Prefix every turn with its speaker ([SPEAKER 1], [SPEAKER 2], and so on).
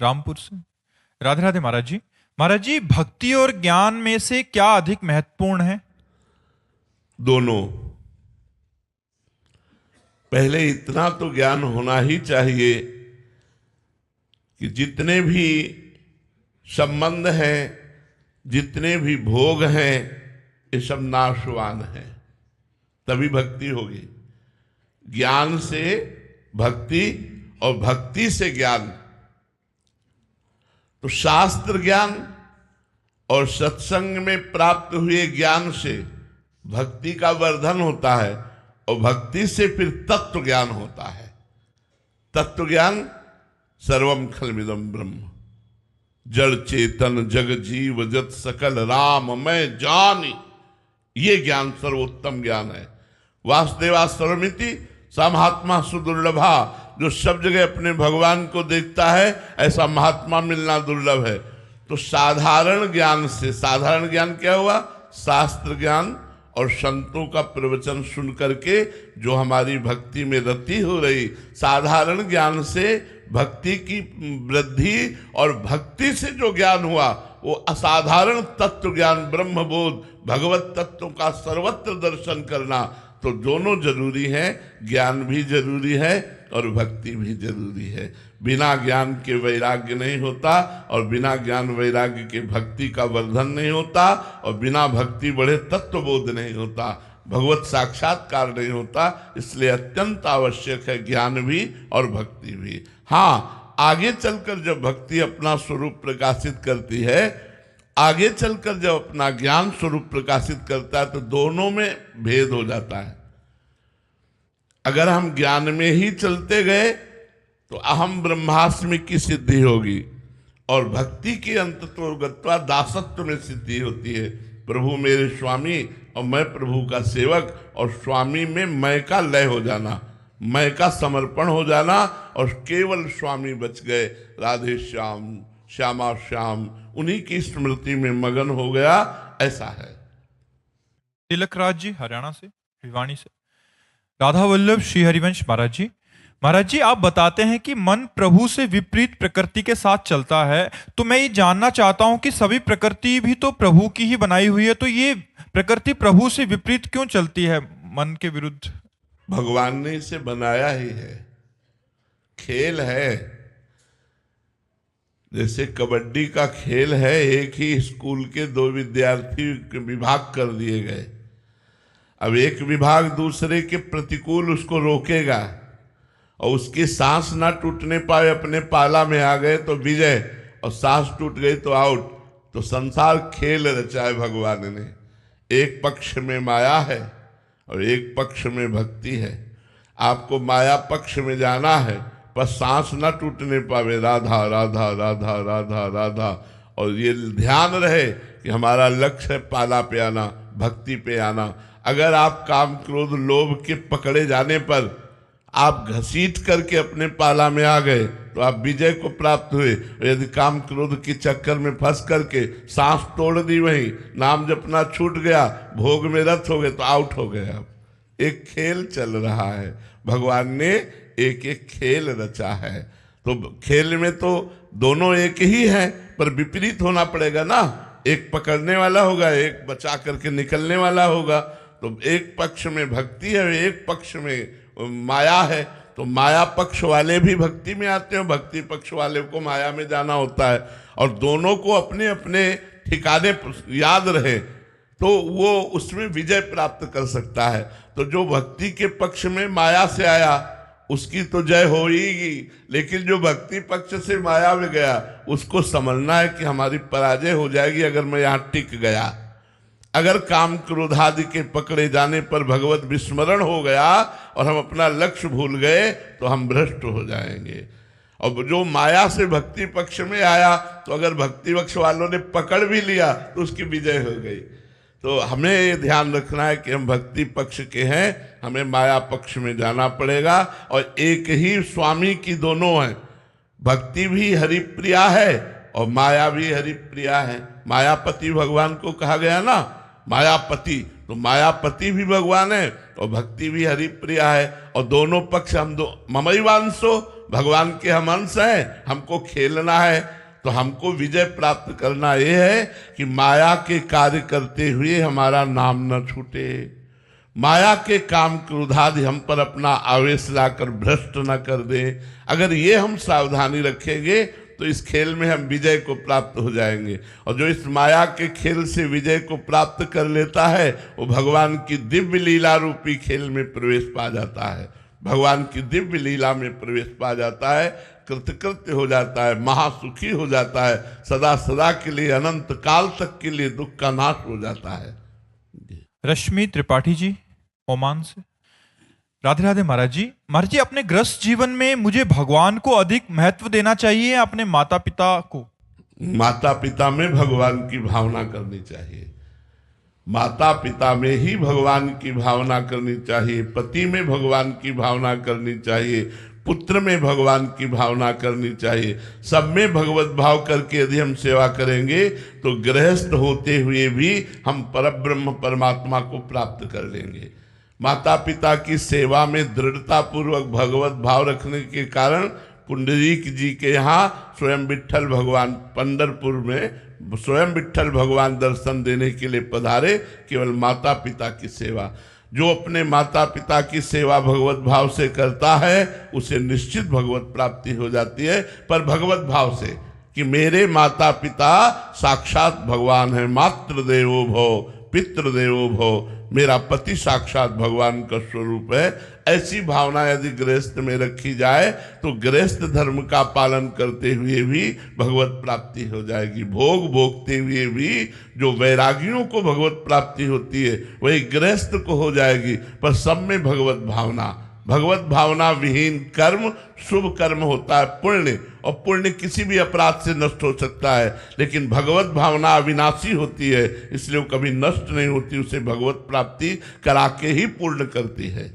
[SPEAKER 1] रामपुर से। राधे राधे महाराज जी। महाराज जी, भक्ति और ज्ञान में से क्या अधिक महत्वपूर्ण है?
[SPEAKER 2] दोनों। पहले इतना तो ज्ञान होना ही चाहिए कि जितने भी संबंध हैं, जितने भी भोग हैं, ये सब नाशवान हैं, तभी भक्ति होगी। ज्ञान से भक्ति और भक्ति से ज्ञान। तो शास्त्र ज्ञान और सत्संग में प्राप्त हुए ज्ञान से भक्ति का वर्धन होता है, और भक्ति से फिर तत्व ज्ञान होता है। तत्व ज्ञान सर्वम खलमिदम ब्रह्म, जड़ चेतन जग जीव जत सकल राम मैं जानी, ये ज्ञान सर्वोत्तम ज्ञान है। वासुदेवा सर्वमिति सा महात्मा सुदुर्लभा, जो सब जगह अपने भगवान को देखता है, ऐसा महात्मा मिलना दुर्लभ है। तो साधारण ज्ञान से, साधारण ज्ञान क्या हुआ? शास्त्र ज्ञान और संतों का प्रवचन सुन करके जो हमारी भक्ति में रति हो रही, साधारण ज्ञान से भक्ति की वृद्धि, और भक्ति से जो ज्ञान हुआ वो असाधारण तत्व ज्ञान, ब्रह्मबोध, भगवत तत्वों का सर्वत्र दर्शन करना। तो दोनों जरूरी है, ज्ञान भी जरूरी है और भक्ति भी जरूरी है। बिना ज्ञान के वैराग्य नहीं होता, और बिना ज्ञान वैराग्य के भक्ति का वर्धन नहीं होता, और बिना भक्ति बढ़े तत्वबोध नहीं होता, भगवत साक्षात्कार नहीं होता। इसलिए अत्यंत आवश्यक है ज्ञान भी और भक्ति भी। हाँ, आगे चलकर जब भक्ति अपना स्वरूप प्रकाशित करती है, आगे चलकर जब अपना ज्ञान स्वरूप प्रकाशित करता है, तो दोनों में भेद हो जाता है। अगर हम ज्ञान में ही चलते गए तो अहम ब्रह्मास्मि की सिद्धि होगी, और भक्ति की अंततो गत्वा दासत्व में सिद्धि होती है। प्रभु मेरे स्वामी और मैं प्रभु का सेवक, और स्वामी में मैं का लय हो जाना, मैं का समर्पण हो जाना, और केवल स्वामी बच गए। राधे श्याम श्यामा श्याम, उन्हीं की स्मृति में मगन हो गया, ऐसा है।
[SPEAKER 1] तिलक राज जी हरियाणा से, भिवानी से। राधा वल्लभ श्री हरिवंश महाराज जी। महाराज जी, आप बताते हैं कि मन प्रभु से विपरीत प्रकृति के साथ चलता है, तो मैं ये जानना चाहता हूं कि सभी प्रकृति भी तो प्रभु की ही बनाई हुई है, तो ये प्रकृति प्रभु से विपरीत क्यों चलती है, मन के विरुद्ध?
[SPEAKER 2] भगवान ने इसे बनाया ही है, खेल है। जैसे कबड्डी का खेल है, एक ही स्कूल के दो विद्यार्थी विभाग कर दिए गए। अब एक विभाग दूसरे के प्रतिकूल उसको रोकेगा, और उसकी सांस ना टूटने पाए, अपने पाला में आ गए तो विजय, और सांस टूट गई तो आउट। तो संसार खेल रचा है भगवान ने। एक पक्ष में माया है और एक पक्ष में भक्ति है। आपको माया पक्ष में जाना है, पर सांस ना टूटने पावे, राधा राधा राधा राधा राधा। और ये ध्यान रहे कि हमारा लक्ष्य है पाला पे आना, भक्ति पे आना। अगर आप काम क्रोध लोभ के पकड़े जाने पर आप घसीट करके अपने पाला में आ गए तो आप विजय को प्राप्त हुए। यदि काम क्रोध के चक्कर में फंस करके सांस तोड़ दी, वहीं नाम जपना छूट गया, भोग में रत हो गए, तो आउट हो गए। अब एक खेल चल रहा है, भगवान ने एक एक खेल रचा है। तो खेल में तो दोनों एक ही हैं, पर विपरीत होना पड़ेगा ना। एक पकड़ने वाला होगा, एक बचा करके निकलने वाला होगा। तो एक पक्ष में भक्ति है, एक पक्ष में माया है। तो माया पक्ष वाले भी भक्ति में आते हैं, भक्ति पक्ष वाले को माया में जाना होता है। और दोनों को अपने अपने ठिकाने याद रहे तो वो उसमें विजय प्राप्त कर सकता है। तो जो भक्ति के पक्ष में माया से आया उसकी तो जय होगी, लेकिन जो भक्ति पक्ष से माया में गया उसको समझना है कि हमारी पराजय हो जाएगी अगर मैं यहाँ टिक गया। अगर काम क्रोधादि के पकड़े जाने पर भगवत विस्मरण हो गया और हम अपना लक्ष्य भूल गए तो हम भ्रष्ट हो जाएंगे। और जो माया से भक्ति पक्ष में आया, तो अगर भक्ति पक्ष वालों ने पकड़ भी लिया तो उसकी विजय हो गई। तो हमें ये ध्यान रखना है कि हम भक्ति पक्ष के हैं, हमें माया पक्ष में जाना पड़ेगा। और एक ही स्वामी की दोनों हैं, भक्ति भी हरिप्रिया है और माया भी हरिप्रिया है। मायापति भगवान को कहा गया ना, मायापति, तो मायापति भी भगवान है और भक्ति भी हरिप्रिया है। और दोनों पक्ष हम दो, ममैवांशो भगवान के हम अंश हैं, हमको खेलना है, तो हमको विजय प्राप्त करना यह है कि माया के कार्य करते हुए हमारा नाम न छूटे, माया के काम क्रोधादि हम पर अपना आवेश लाकर भ्रष्ट न कर दें। अगर ये हम सावधानी रखेंगे तो इस खेल में हम विजय को प्राप्त हो जाएंगे। और जो इस माया के खेल से विजय को प्राप्त कर लेता है वो भगवान की दिव्य लीला रूपी खेल में प्रवेश पा जाता है, भगवान की दिव्य लीला में प्रवेश पा जाता है, कृतकृत्य हो जाता है, महासुखी हो जाता है, सदा सदा के लिए अनंत काल तक के लिए दुख का नाश हो जाता है।
[SPEAKER 1] रश्मि त्रिपाठी जी ओमान से। राधे राधे महाराज जी। महाराज जी, अपने गृहस्थ जीवन में मुझे भगवान को अधिक महत्व देना चाहिए या अपने माता पिता को?
[SPEAKER 2] माता पिता में भगवान की भावना करनी चाहिए, माता पिता में ही भगवान की भावना करनी चाहिए, पति में भगवान की भावना करनी चाहिए, पुत्र में भगवान की भावना करनी चाहिए। सब में भगवत भाव करके यदि हम सेवा करेंगे तो गृहस्थ होते हुए भी हम परब्रह्म परमात्मा को प्राप्त कर लेंगे। माता पिता की सेवा में दृढ़ता पूर्वक भगवत भाव रखने के कारण पुंडरीक जी के यहाँ स्वयं विट्ठल भगवान पंढरपुर में स्वयं विट्ठल भगवान दर्शन देने के लिए पधारे। केवल माता पिता की सेवा, जो अपने माता पिता की सेवा भगवत भाव से करता है उसे निश्चित भगवत प्राप्ति हो जाती है। पर भगवत भाव से कि मेरे माता पिता साक्षात भगवान है, मातृ देवो भव पितृ देवो भव, मेरा पति साक्षात भगवान का स्वरूप है, ऐसी भावना यदि गृहस्थ में रखी जाए तो गृहस्थ धर्म का पालन करते हुए भी भगवत प्राप्ति हो जाएगी। भोग भोगते हुए भी जो वैरागियों को भगवत प्राप्ति होती है वही गृहस्थ को हो जाएगी। पर सब में भगवत भावना, भगवत भावना विहीन कर्म शुभ कर्म होता है पुण्य, और पुण्य किसी भी अपराध से नष्ट हो सकता है, लेकिन भगवत भावना अविनाशी होती है, इसलिए वो कभी नष्ट नहीं होती, उसे भगवत प्राप्ति करा के ही पूर्ण करती है।